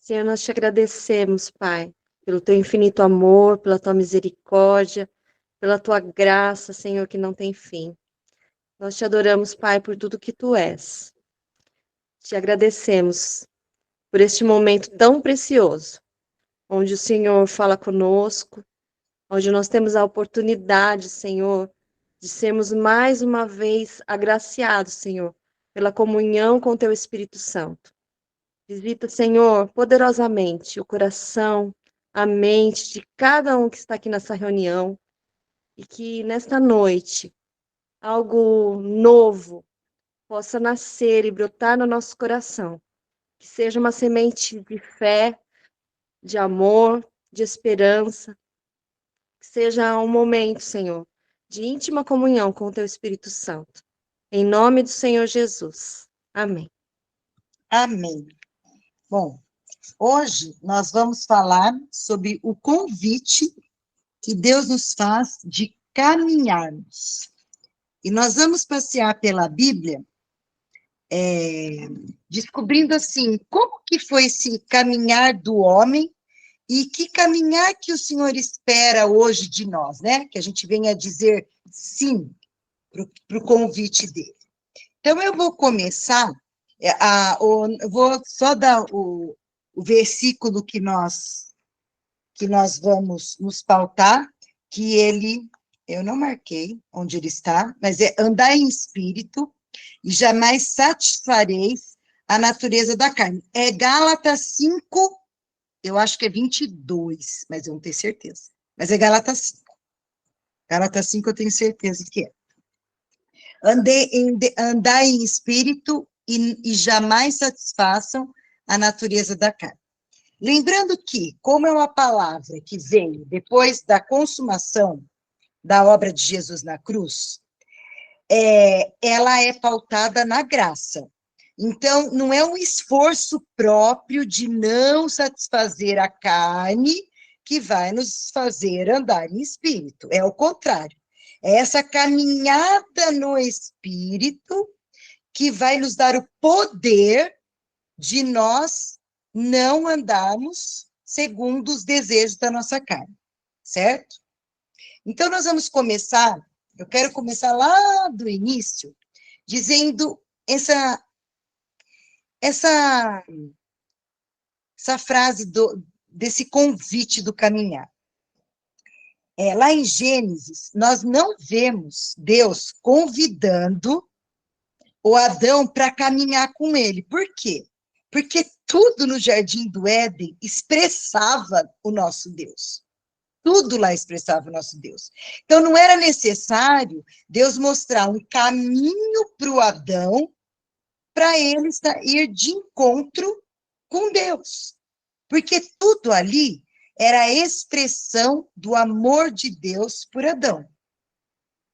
Senhor, nós te agradecemos, Pai, pelo teu infinito amor, pela tua misericórdia, pela tua graça, Senhor, que não tem fim. Nós te adoramos, Pai, por tudo que tu és. Te agradecemos por este momento tão precioso, onde o Senhor fala conosco, onde nós temos a oportunidade, Senhor, de sermos mais uma vez agraciados, Senhor, pela comunhão com o teu Espírito Santo. Visita, Senhor, poderosamente o coração, a mente de cada um que está aqui nessa reunião e que nesta noite algo novo possa nascer e brotar no nosso coração. Que seja uma semente de fé, de amor, de esperança. Que seja um momento, Senhor, de íntima comunhão com o teu Espírito Santo. Em nome do Senhor Jesus. Amém. Amém. Bom, hoje nós vamos falar sobre o convite que Deus nos faz de caminharmos. E nós vamos passear pela Bíblia, descobrindo assim, como que foi esse caminhar do homem e que caminhar que o Senhor espera hoje de nós, né? Que a gente venha dizer sim para o convite dele. Então, eu vou começar, eu vou só dar o versículo que nós vamos nos pautar, que eu não marquei onde ele está, mas é andar em espírito e jamais satisfareis a natureza da carne. É Gálatas 5, eu acho que é 22, mas eu não tenho certeza. Mas é Gálatas 5. Gálatas 5 eu tenho certeza que é. Andar em espírito e jamais satisfaçam a natureza da carne. Lembrando que, como é uma palavra que veio depois da consumação da obra de Jesus na cruz, ela é pautada na graça. Então, não é um esforço próprio de não satisfazer a carne que vai nos fazer andar em espírito. É o contrário. É essa caminhada no espírito que vai nos dar o poder de nós não andarmos segundo os desejos da nossa carne, certo? Então, nós vamos começar, eu quero começar lá do início, dizendo essa frase desse convite do caminhar. Lá em Gênesis, nós não vemos Deus convidando o Adão para caminhar com ele. Por quê? Porque tudo no Jardim do Éden expressava o nosso Deus. Tudo lá expressava o nosso Deus. Então, não era necessário Deus mostrar um caminho para o Adão para ele ir de encontro com Deus. Porque tudo ali era a expressão do amor de Deus por Adão.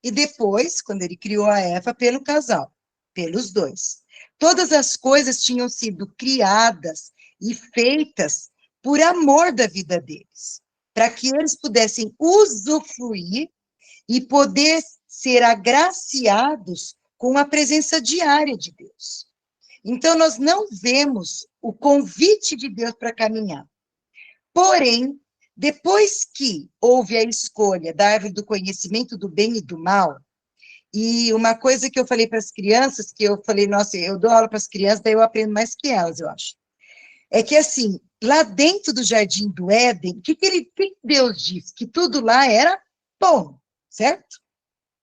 E depois, quando ele criou a Eva, pelo casal, pelos dois. Todas as coisas tinham sido criadas e feitas por amor da vida deles, para que eles pudessem usufruir e poder ser agraciados com a presença diária de Deus. Então, nós não vemos o convite de Deus para caminhar. Porém, depois que houve a escolha da árvore do conhecimento do bem e do mal, e uma coisa que eu falei para as crianças, que eu falei, nossa, eu dou aula para as crianças, daí eu aprendo mais que elas, eu acho. É que, assim, lá dentro do Jardim do Éden, o que Deus disse? Que tudo lá era bom, certo?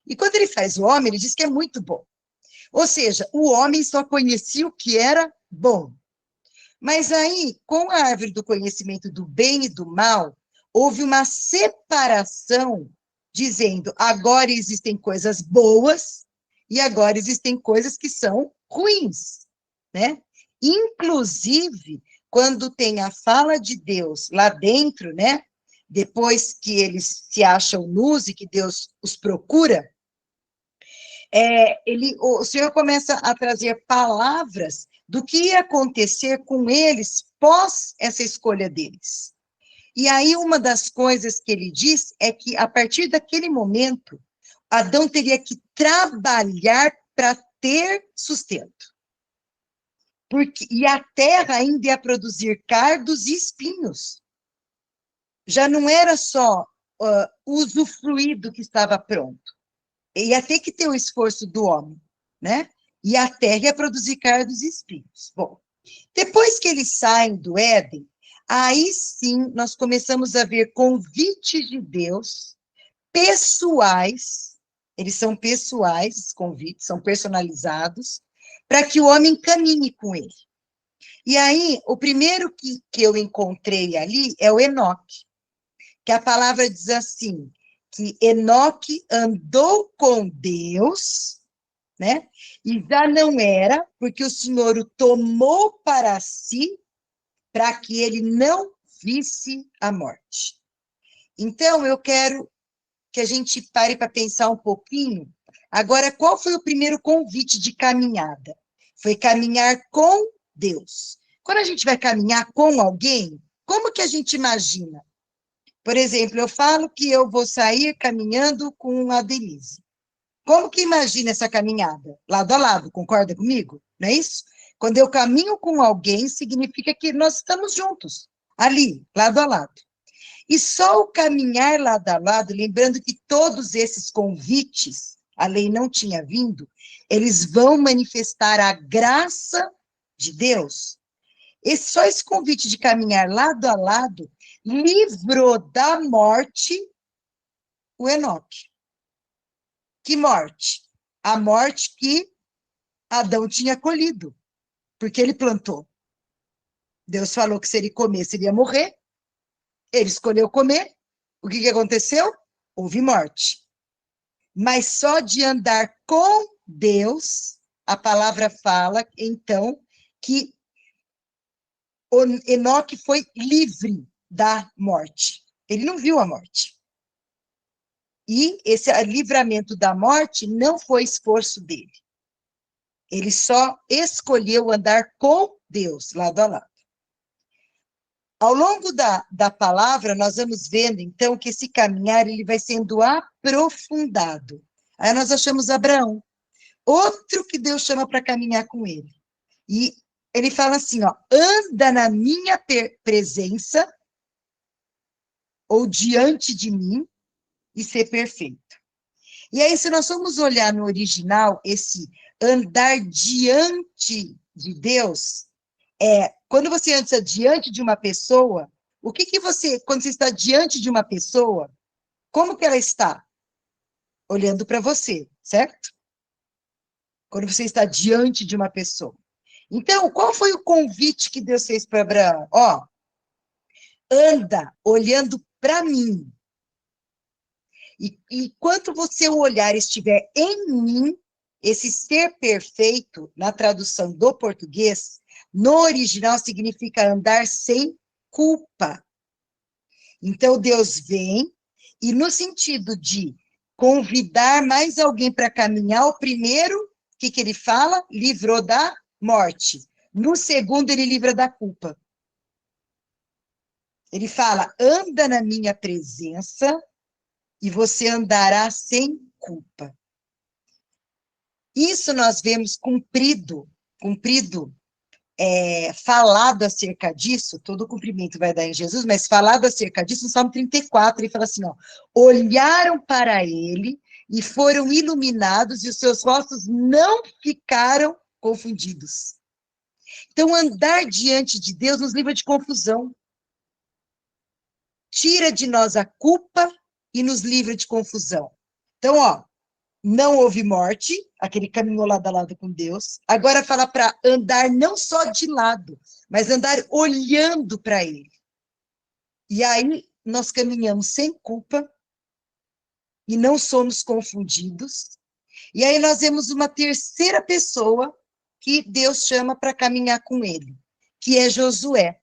E quando ele faz o homem, ele diz que é muito bom. Ou seja, o homem só conhecia o que era bom. Mas aí, com a árvore do conhecimento do bem e do mal, houve uma separação, dizendo, agora existem coisas boas e agora existem coisas que são ruins, né? Inclusive, quando tem a fala de Deus lá dentro, né? Depois que eles se acham nus e que Deus os procura, o Senhor começa a trazer palavras do que ia acontecer com eles pós essa escolha deles. E aí, uma das coisas que ele diz é que, a partir daquele momento, Adão teria que trabalhar para ter sustento. e a terra ainda ia produzir cardos e espinhos. Já não era só usufruir do que estava pronto. Ia ter que ter o esforço do homem, né? E a terra ia produzir cardos e espinhos. Bom, depois que eles saem do Éden, aí sim nós começamos a ver convites de Deus pessoais, eles são pessoais, os convites, são personalizados, para que o homem caminhe com ele. E aí, o primeiro que eu encontrei ali é o Enoque, que a palavra diz assim, que Enoque andou com Deus, né? E já não era, porque o Senhor o tomou para si, para que ele não visse a morte. Então, eu quero que a gente pare para pensar um pouquinho. Agora, qual foi o primeiro convite de caminhada? Foi caminhar com Deus. Quando a gente vai caminhar com alguém, como que a gente imagina? Por exemplo, eu falo que eu vou sair caminhando com a Denise. Como que imagina essa caminhada? Lado a lado, concorda comigo? Não é isso? Quando eu caminho com alguém, significa que nós estamos juntos, ali, lado a lado. E só o caminhar lado a lado, lembrando que todos esses convites, a lei não tinha vindo, eles vão manifestar a graça de Deus. Só esse convite de caminhar lado a lado livrou da morte o Enoque. Que morte? A morte que Adão tinha colhido, porque ele plantou. Deus falou que se ele comesse, ele ia morrer. Ele escolheu comer. O que aconteceu? Houve morte. Mas só de andar com Deus, a palavra fala, então, que Enoque foi livre da morte. Ele não viu a morte. E esse livramento da morte não foi esforço dele. Ele só escolheu andar com Deus, lado a lado. Ao longo da palavra, nós vamos vendo, então, que esse caminhar ele vai sendo aprofundado. Aí nós achamos Abraão, outro que Deus chama para caminhar com ele. E ele fala assim, ó, anda na minha presença, ou diante de mim, e ser perfeito. E aí, se nós formos olhar no original, esse andar diante de Deus, quando você anda diante de uma pessoa, o que você, quando você está diante de uma pessoa, como que ela está? Olhando para você, certo? Quando você está diante de uma pessoa. Então, qual foi o convite que Deus fez para Abraão? Ó, anda olhando para mim. E enquanto você o olhar estiver em mim, esse ser perfeito, na tradução do português, no original significa andar sem culpa. Então, Deus vem e, no sentido de convidar mais alguém para caminhar, o primeiro, o que ele fala? Livrou da morte. No segundo, ele livra da culpa. Ele fala, anda na minha presença e você andará sem culpa. Isso nós vemos cumprido, falado acerca disso, todo o cumprimento vai dar em Jesus, mas falado acerca disso, no Salmo 34, ele fala assim, ó, olharam para ele e foram iluminados e os seus rostos não ficaram confundidos. Então, andar diante de Deus nos livra de confusão. Tira de nós a culpa e nos livra de confusão. Então, ó, não houve morte, aquele caminhou lado a lado com Deus. Agora fala para andar não só de lado, mas andar olhando para ele. E aí nós caminhamos sem culpa e não somos confundidos. E aí nós vemos uma terceira pessoa que Deus chama para caminhar com ele, que é Josué.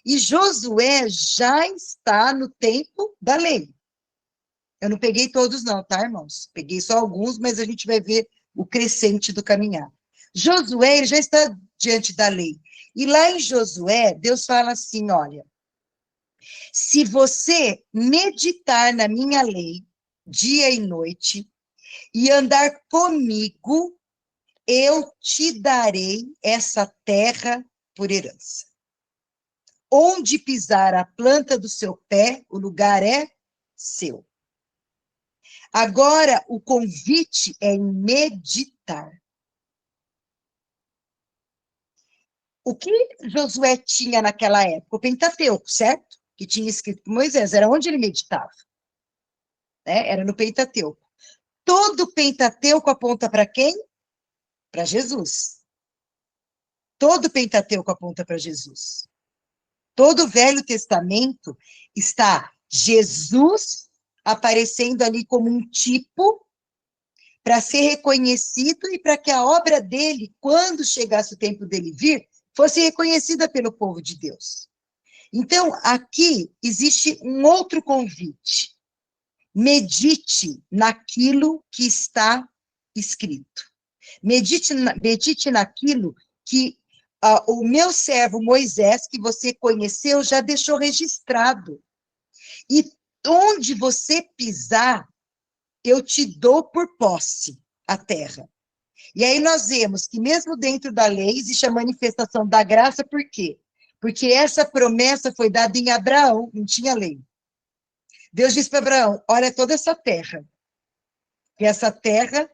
E Josué já está no tempo da lei. Eu não peguei todos não, tá, irmãos? Peguei só alguns, mas a gente vai ver o crescente do caminhar. Josué, ele já está diante da lei. E lá em Josué, Deus fala assim, olha, se você meditar na minha lei, dia e noite, e andar comigo, eu te darei essa terra por herança. Onde pisar a planta do seu pé, o lugar é seu. Agora, o convite é em meditar. O que Josué tinha naquela época? O Pentateuco, certo? Que tinha escrito por Moisés, era onde ele meditava. Né? Era no Pentateuco. Todo o Pentateuco aponta para quem? Para Jesus. Todo o Pentateuco aponta para Jesus. Todo o Velho Testamento está Jesus aparecendo ali como um tipo para ser reconhecido e para que a obra dele, quando chegasse o tempo dele vir, fosse reconhecida pelo povo de Deus. Então, aqui existe um outro convite. Medite naquilo que está escrito. Medite naquilo que o meu servo Moisés, que você conheceu, já deixou registrado. E onde você pisar, eu te dou por posse a terra. E aí nós vemos que mesmo dentro da lei existe a manifestação da graça, por quê? Porque essa promessa foi dada em Abraão, não tinha lei. Deus disse para Abraão, olha toda essa terra, que essa terra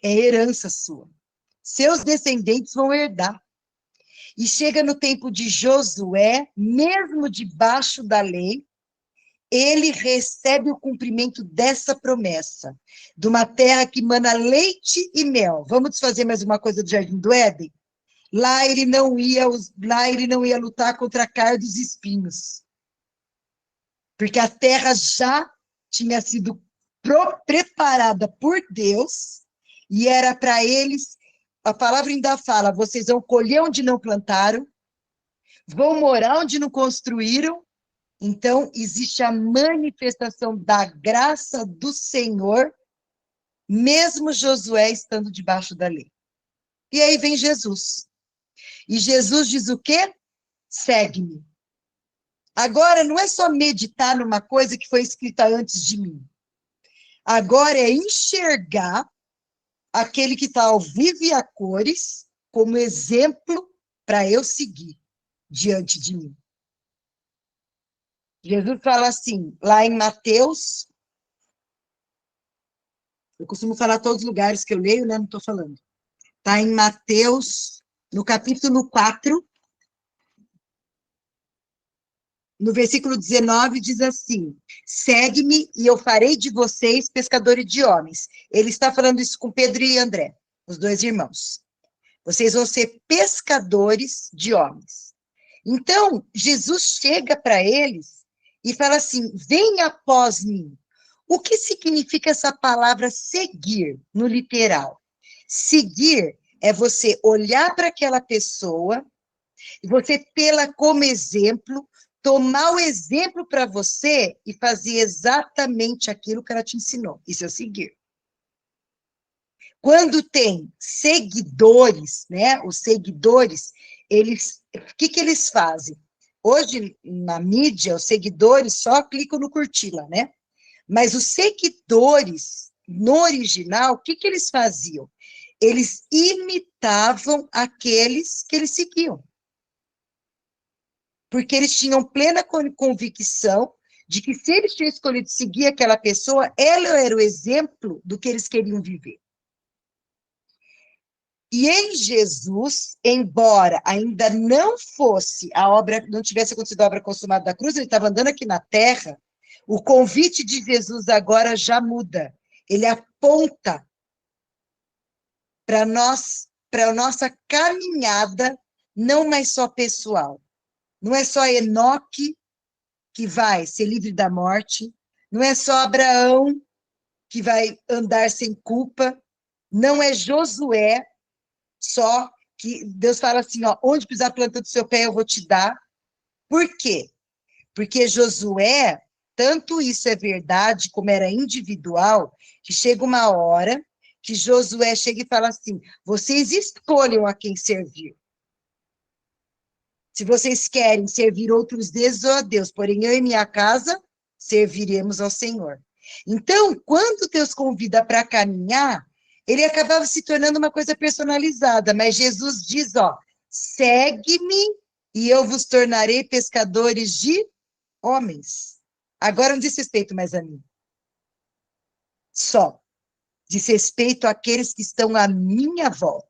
é herança sua. Seus descendentes vão herdar. E chega no tempo de Josué, mesmo debaixo da lei, ele recebe o cumprimento dessa promessa, de uma terra que mana leite e mel. Vamos desfazer mais uma coisa do Jardim do Éden? Lá ele não ia lutar contra a carne dos espinhos, porque a terra já tinha sido preparada por Deus, e era para eles, a palavra ainda fala, vocês vão colher onde não plantaram, vão morar onde não construíram. Então, existe a manifestação da graça do Senhor, mesmo Josué estando debaixo da lei. E aí vem Jesus. E Jesus diz o quê? Segue-me. Agora, não é só meditar numa coisa que foi escrita antes de mim. Agora é enxergar aquele que está ao vivo e a cores como exemplo para eu seguir diante de mim. Jesus fala assim, lá em Mateus, eu costumo falar todos os lugares que eu leio, né? Não estou falando. Está em Mateus, no capítulo 4, no versículo 19, diz assim, segue-me e eu farei de vocês pescadores de homens. Ele está falando isso com Pedro e André, os dois irmãos. Vocês vão ser pescadores de homens. Então, Jesus chega para eles e fala assim, venha após mim. O que significa essa palavra seguir, no literal? Seguir é você olhar para aquela pessoa, e você tê-la como exemplo, tomar o exemplo para você e fazer exatamente aquilo que ela te ensinou. Isso é seguir. Quando tem seguidores, né? Os seguidores, o que eles fazem? Hoje, na mídia, os seguidores só clicam no curtir lá, né? Mas os seguidores, no original, o que eles faziam? Eles imitavam aqueles que eles seguiam. Porque eles tinham plena convicção de que se eles tinham escolhido seguir aquela pessoa, ela era o exemplo do que eles queriam viver. E em Jesus, embora ainda não fosse a obra, não tivesse acontecido a obra consumada da cruz, ele estava andando aqui na terra, o convite de Jesus agora já muda. Ele aponta para a nossa caminhada, não mais só pessoal. Não é só Enoque que vai ser livre da morte, não é só Abraão que vai andar sem culpa, não é Josué só que Deus fala assim, ó, onde pisar a planta do seu pé eu vou te dar. Por quê? Porque Josué, tanto isso é verdade, como era individual, que chega uma hora que Josué chega e fala assim, vocês escolham a quem servir. Se vocês querem servir outros deuses ou a Deus, porém eu e minha casa serviremos ao Senhor. Então, quando Deus convida para caminhar, ele acabava se tornando uma coisa personalizada, mas Jesus diz, ó, segue-me e eu vos tornarei pescadores de homens. Agora não diz respeito mais a mim. Só. Diz respeito àqueles que estão à minha volta.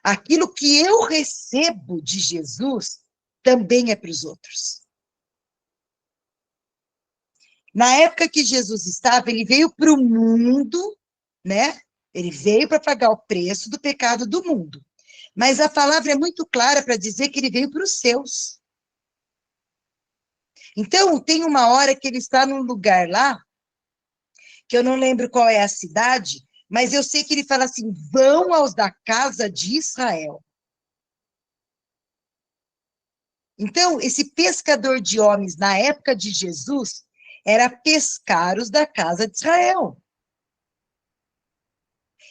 Aquilo que eu recebo de Jesus também é para os outros. Na época que Jesus estava, ele veio para o mundo, né? Ele veio para pagar o preço do pecado do mundo. Mas a palavra é muito clara para dizer que ele veio para os seus. Então, tem uma hora que ele está num lugar lá, que eu não lembro qual é a cidade, mas eu sei que ele fala assim, vão aos da casa de Israel. Então, esse pescador de homens, na época de Jesus, era pescar os da casa de Israel.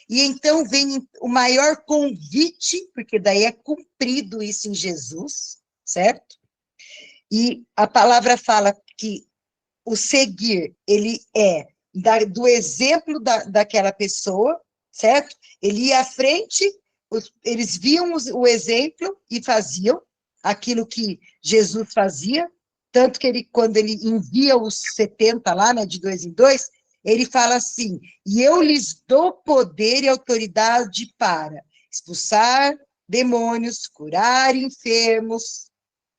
E então vem o maior convite, porque daí é cumprido isso em Jesus, certo? E a palavra fala que o seguir, ele é do exemplo daquela pessoa, certo? Ele ia à frente, eles viam o exemplo e faziam aquilo que Jesus fazia, tanto que ele, quando ele envia os 70 lá, né, de 2 em 2, ele fala assim, e eu lhes dou poder e autoridade para expulsar demônios, curar enfermos,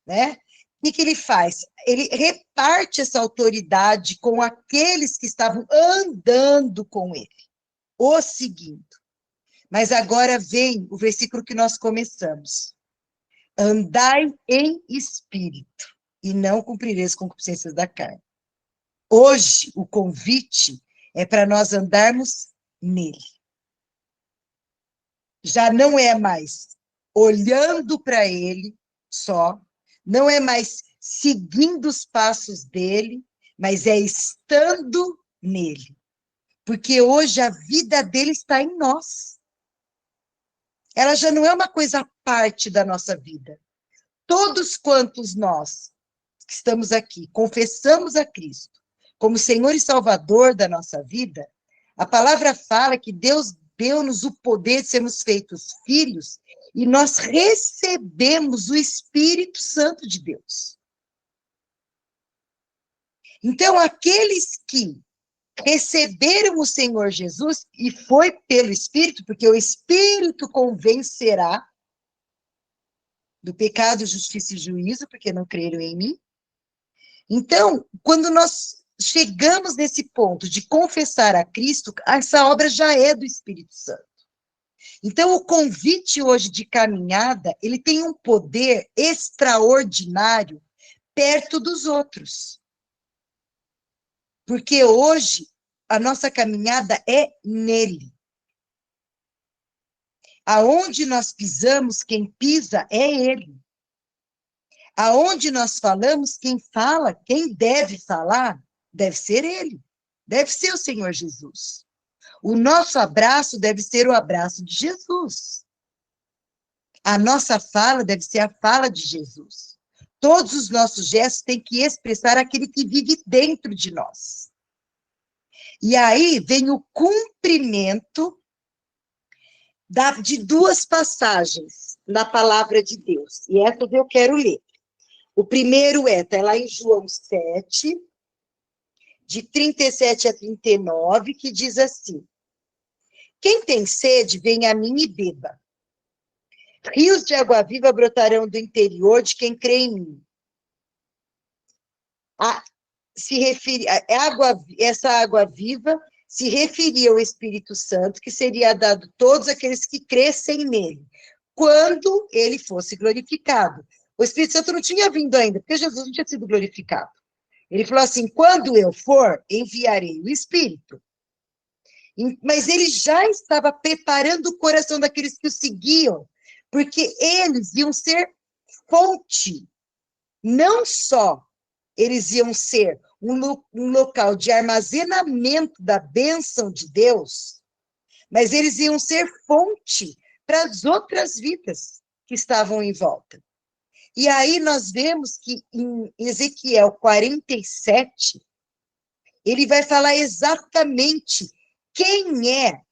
né? O que ele faz? Ele reparte essa autoridade com aqueles que estavam andando com ele, o seguindo. Mas agora vem o versículo que nós começamos. Andai em espírito, e não cumprireis com concupiscências da carne. Hoje, o convite é para nós andarmos nele. Já não é mais olhando para ele só, não é mais seguindo os passos dele, mas é estando nele. Porque hoje a vida dele está em nós. Ela já não é uma coisa à parte da nossa vida. Todos quantos nós que estamos aqui confessamos a Cristo como Senhor e Salvador da nossa vida, a palavra fala que Deus deu-nos o poder de sermos feitos filhos e nós recebemos o Espírito Santo de Deus. Então, aqueles que receberam o Senhor Jesus, e foi pelo Espírito, porque o Espírito convencerá do pecado, justiça e juízo, porque não creram em mim. Então, quando nós chegamos nesse ponto de confessar a Cristo, essa obra já é do Espírito Santo. Então, o convite hoje de caminhada, ele tem um poder extraordinário perto dos outros. Porque hoje, a nossa caminhada é nele. Aonde nós pisamos, quem pisa é ele. Aonde nós falamos, quem fala, quem deve falar, deve ser ele. Deve ser o Senhor Jesus. O nosso abraço deve ser o abraço de Jesus. A nossa fala deve ser a fala de Jesus. Todos os nossos gestos têm que expressar aquele que vive dentro de nós. E aí vem o cumprimento de duas passagens na palavra de Deus. E essas eu quero ler. O primeiro está lá em João 7, de 37 a 39, que diz assim: quem tem sede, venha a mim e beba. Rios de água viva brotarão do interior de quem crê em mim. Essa água viva se referia ao Espírito Santo, que seria dado a todos aqueles que crescem nele, quando ele fosse glorificado. O Espírito Santo não tinha vindo ainda, porque Jesus não tinha sido glorificado. Ele falou assim, quando eu for, enviarei o Espírito. Mas ele já estava preparando o coração daqueles que o seguiam, porque eles iam ser fonte, não só eles iam ser um local de armazenamento da bênção de Deus, mas eles iam ser fonte para as outras vidas que estavam em volta. E aí nós vemos que em Ezequiel 47, ele vai falar exatamente quem é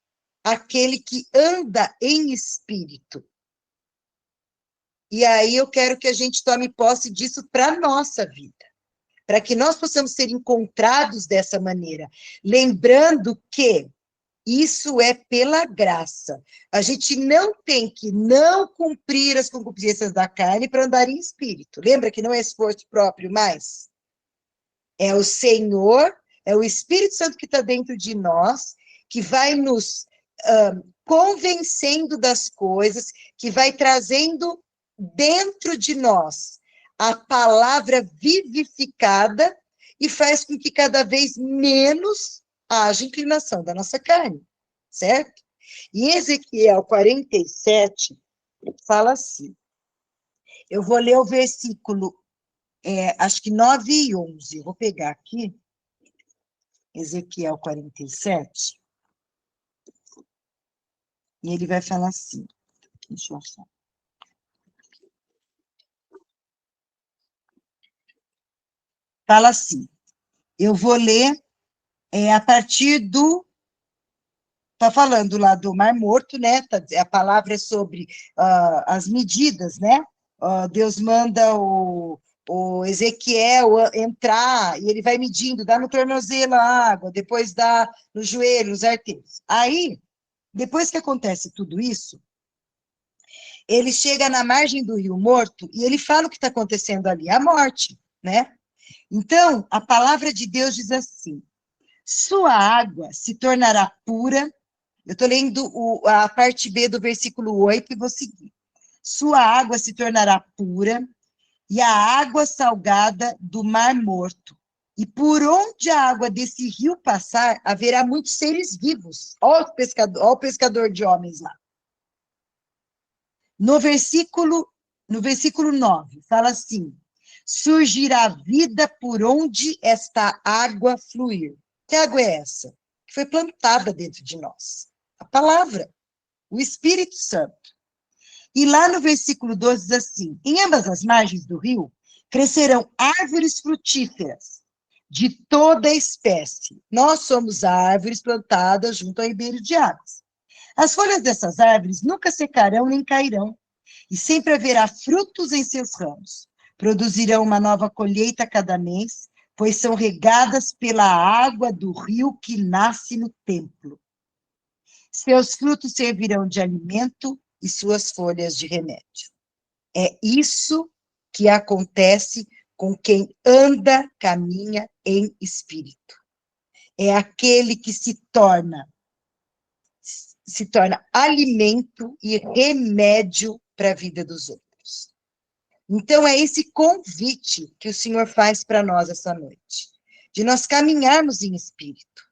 aquele que anda em espírito. E aí eu quero que a gente tome posse disso para a nossa vida, para que nós possamos ser encontrados dessa maneira. Lembrando que isso é pela graça. A gente não tem que não cumprir as concupiscências da carne para andar em espírito. Lembra que não é esforço próprio mais? É o Senhor, é o Espírito Santo que está dentro de nós, que vai nos convencendo das coisas, que vai trazendo dentro de nós a palavra vivificada e faz com que cada vez menos haja inclinação da nossa carne, certo? E Ezequiel 47 fala assim, eu vou ler o versículo, acho que 9 e 11, vou pegar aqui, Ezequiel 47, e ele vai falar assim, deixa eu achar. Fala assim, eu vou ler a partir do... Está falando lá do Mar Morto, né? A palavra é sobre as medidas, né? Deus manda o Ezequiel entrar, e ele vai medindo, dá no tornozelo a água, depois dá no joelho, nos artérios. Aí, depois que acontece tudo isso, ele chega na margem do Rio Morto, e ele fala o que está acontecendo ali, a morte, né? Então, a palavra de Deus diz assim, sua água se tornará pura. Eu estou lendo a parte B do versículo 8 e vou seguir. Sua água se tornará pura, e a água salgada do Mar Morto. E por onde a água desse rio passar, haverá muitos seres vivos. Olha o pescador de homens lá. No versículo 9, fala assim, surgirá vida por onde esta água fluir. Que água é essa? Que foi plantada dentro de nós. A palavra, o Espírito Santo. E lá no versículo 12 diz assim, em ambas as margens do rio, crescerão árvores frutíferas de toda espécie. Nós somos árvores plantadas junto ao ribeiro de águas. As folhas dessas árvores nunca secarão nem cairão, e sempre haverá frutos em seus ramos. Produzirão uma nova colheita a cada mês, pois são regadas pela água do rio que nasce no templo. Seus frutos servirão de alimento e suas folhas de remédio. É isso que acontece com quem anda, caminha em espírito. É aquele que se torna alimento e remédio para a vida dos outros. Então, é esse convite que o Senhor faz para nós essa noite, de nós caminharmos em espírito,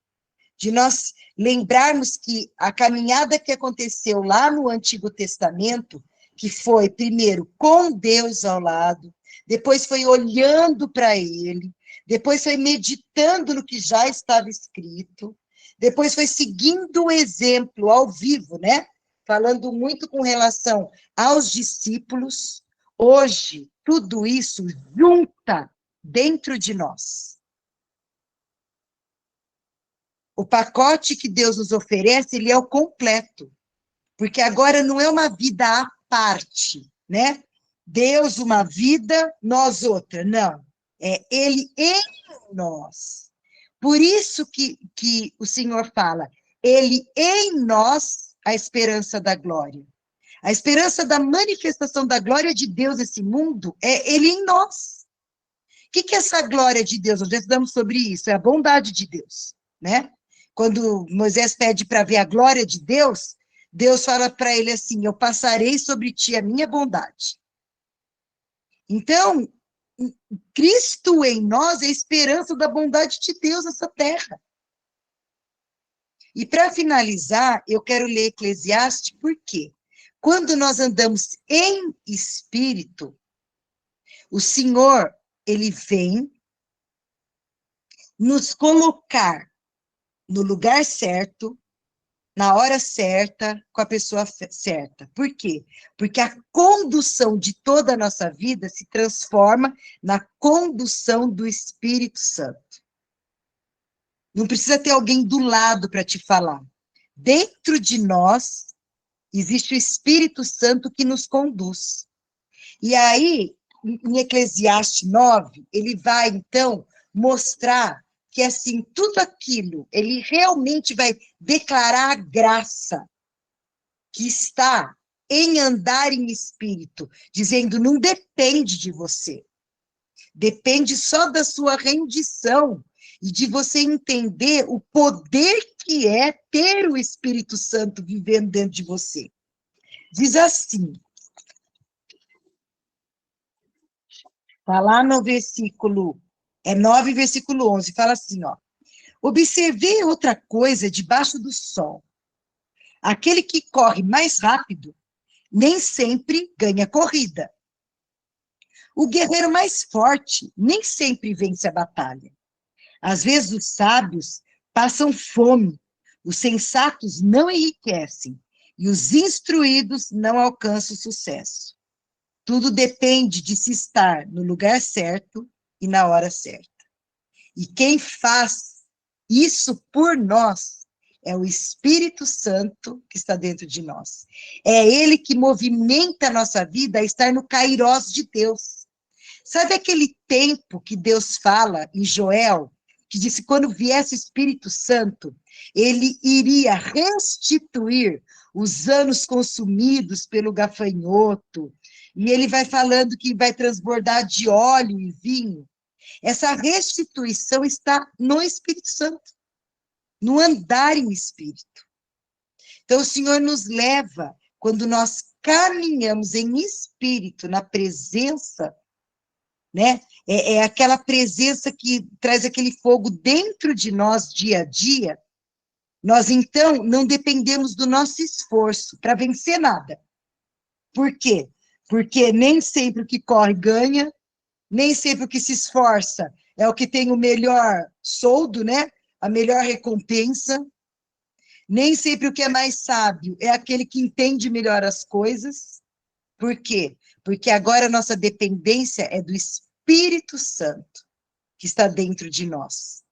de nós lembrarmos que a caminhada que aconteceu lá no Antigo Testamento, que foi, primeiro, com Deus ao lado, depois foi olhando para ele, depois foi meditando no que já estava escrito, depois foi seguindo o exemplo ao vivo, né? Falando muito com relação aos discípulos. Hoje, tudo isso junta dentro de nós. O pacote que Deus nos oferece, ele é o completo. Porque agora não é uma vida à parte, né? Deus uma vida, nós outra. Não. É Ele em nós. Por isso que o Senhor fala, Ele em nós, a esperança da glória. A esperança da manifestação da glória de Deus nesse mundo é Ele em nós. O que é essa glória de Deus? Nós já estudamos sobre isso, é a bondade de Deus, né? Quando Moisés pede para ver a glória de Deus, Deus fala para ele assim, eu passarei sobre ti a minha bondade. Então, Cristo em nós é a esperança da bondade de Deus nessa terra. E para finalizar, eu quero ler Eclesiastes, por quê? Quando nós andamos em espírito, o Senhor, ele vem nos colocar no lugar certo, na hora certa, com a pessoa certa. Por quê? Porque a condução de toda a nossa vida se transforma na condução do Espírito Santo. Não precisa ter alguém do lado para te falar. dentro de nós existe o Espírito Santo que nos conduz. E aí, em Eclesiastes 9, ele vai, então, mostrar que, assim, tudo aquilo, ele realmente vai declarar a graça que está em andar em espírito, dizendo, não depende de você, depende só da sua rendição e de você entender o poder que é ter o Espírito Santo vivendo dentro de você. Diz assim, está lá no versículo 9, versículo 11, fala assim, ó, observei outra coisa debaixo do sol. Aquele que corre mais rápido nem sempre ganha corrida. O guerreiro mais forte nem sempre vence a batalha. Às vezes os sábios passam fome, os sensatos não enriquecem e os instruídos não alcançam sucesso. Tudo depende de se estar no lugar certo e na hora certa. E quem faz isso por nós é o Espírito Santo que está dentro de nós. É ele que movimenta a nossa vida a estar no kairós de Deus. Sabe aquele tempo que Deus fala em Joel, que disse que quando viesse o Espírito Santo, ele iria restituir os anos consumidos pelo gafanhoto, e ele vai falando que vai transbordar de óleo e vinho. Essa restituição está no Espírito Santo, no andar em espírito. Então, o Senhor nos leva, quando nós caminhamos em espírito, na presença, né? É aquela presença que traz aquele fogo dentro de nós dia a dia. Nós, então, não dependemos do nosso esforço para vencer nada. Por quê? Porque nem sempre o que corre ganha, nem sempre o que se esforça é o que tem o melhor soldo, né? A melhor recompensa. Nem sempre o que é mais sábio é aquele que entende melhor as coisas. Por quê? Porque agora a nossa dependência é do Espírito Santo que está dentro de nós.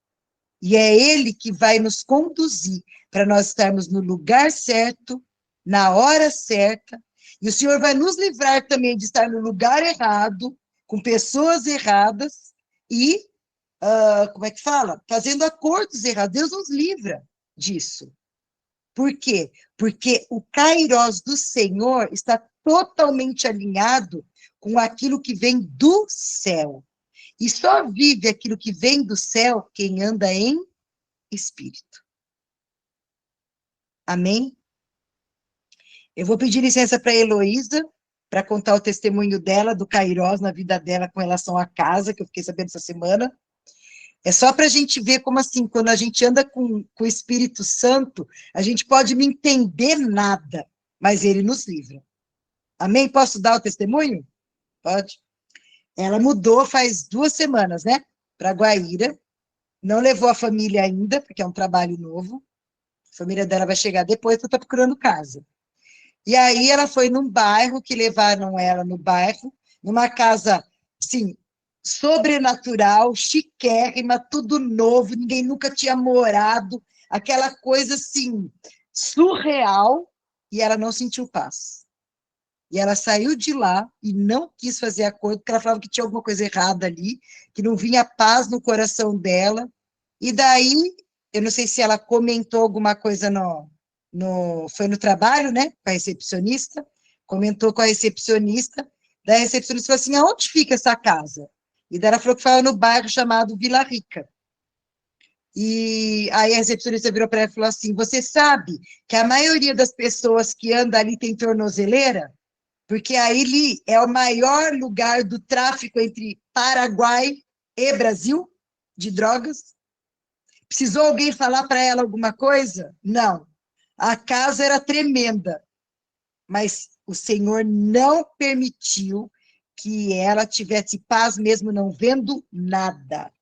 E é ele que vai nos conduzir para nós estarmos no lugar certo, na hora certa, e o Senhor vai nos livrar também de estar no lugar errado, com pessoas erradas, e, como é que fala? Fazendo acordos errados. Deus nos livra disso. Por quê? Porque o kairós do Senhor está totalmente alinhado com aquilo que vem do céu. E só vive aquilo que vem do céu quem anda em espírito. Amém? Eu vou pedir licença para a Heloísa, para contar o testemunho dela, do kairós na vida dela com relação à casa, que eu fiquei sabendo essa semana. É só para a gente ver como assim, quando a gente anda com o Espírito Santo, a gente pode não entender nada, mas ele nos livra. Amém? Posso dar o testemunho? Pode. Ela mudou faz 2 semanas, né? Para Guaíra. Não levou a família ainda, porque é um trabalho novo. A família dela vai chegar depois, porque está procurando casa. E aí ela foi num bairro, que levaram ela no bairro, numa casa, assim, sobrenatural, chiquérrima, tudo novo, ninguém nunca tinha morado, aquela coisa, assim, surreal, e ela não sentiu paz. E ela saiu de lá e não quis fazer acordo, porque ela falava que tinha alguma coisa errada ali, que não vinha paz no coração dela. E daí, eu não sei se ela comentou alguma coisa foi no trabalho, né, com a recepcionista, comentou com a recepcionista, daí a recepcionista falou assim, aonde fica essa casa? E daí ela falou que foi no bairro chamado Vila Rica. E aí a recepcionista virou para ela e falou assim, você sabe que a maioria das pessoas que andam ali tem tornozeleira? Porque ali é o maior lugar do tráfico entre Paraguai e Brasil, de drogas. Precisou alguém falar para ela alguma coisa? Não. A casa era tremenda, mas o Senhor não permitiu que ela tivesse paz mesmo não vendo nada.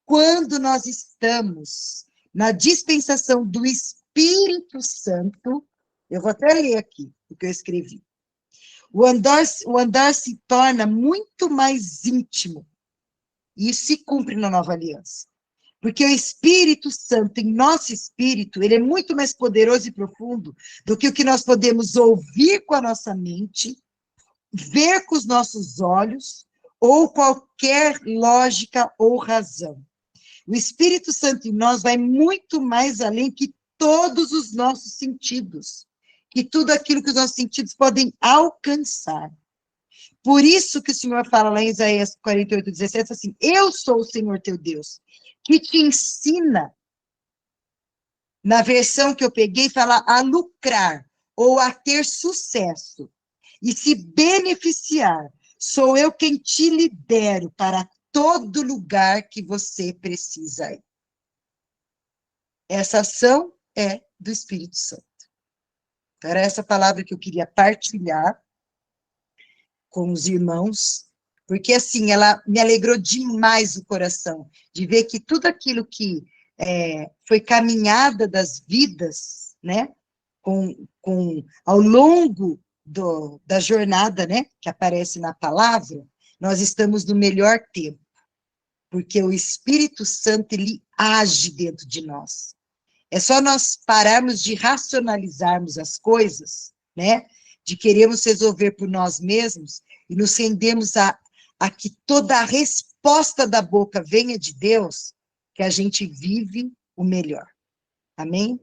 Quando nós estamos na dispensação do Espírito Santo, eu vou até ler aqui o que eu escrevi. O andar se torna muito mais íntimo. E isso se cumpre na nova aliança. Porque o Espírito Santo, em nosso espírito, ele é muito mais poderoso e profundo do que o que nós podemos ouvir com a nossa mente, ver com os nossos olhos, ou qualquer lógica ou razão. O Espírito Santo em nós vai muito mais além que todos os nossos sentidos, que tudo aquilo que os nossos sentidos podem alcançar. Por isso que o Senhor fala lá em Isaías 48:17, assim, eu sou o Senhor teu Deus, que te ensina, na versão que eu peguei, fala a lucrar, ou a ter sucesso, e se beneficiar. Sou eu quem te lidero para todo lugar que você precisa ir. Essa ação é do Espírito Santo. Então, era essa palavra que eu queria partilhar com os irmãos, porque, assim, ela me alegrou demais o coração, de ver que tudo aquilo que foi caminhada das vidas, né, ao longo da jornada, né, que aparece na palavra, nós estamos no melhor tempo, porque o Espírito Santo, ele age dentro de nós. É só nós pararmos de racionalizarmos as coisas, né? De queremos resolver por nós mesmos e nos rendermos a que toda a resposta da boca venha de Deus, que a gente vive o melhor. Amém?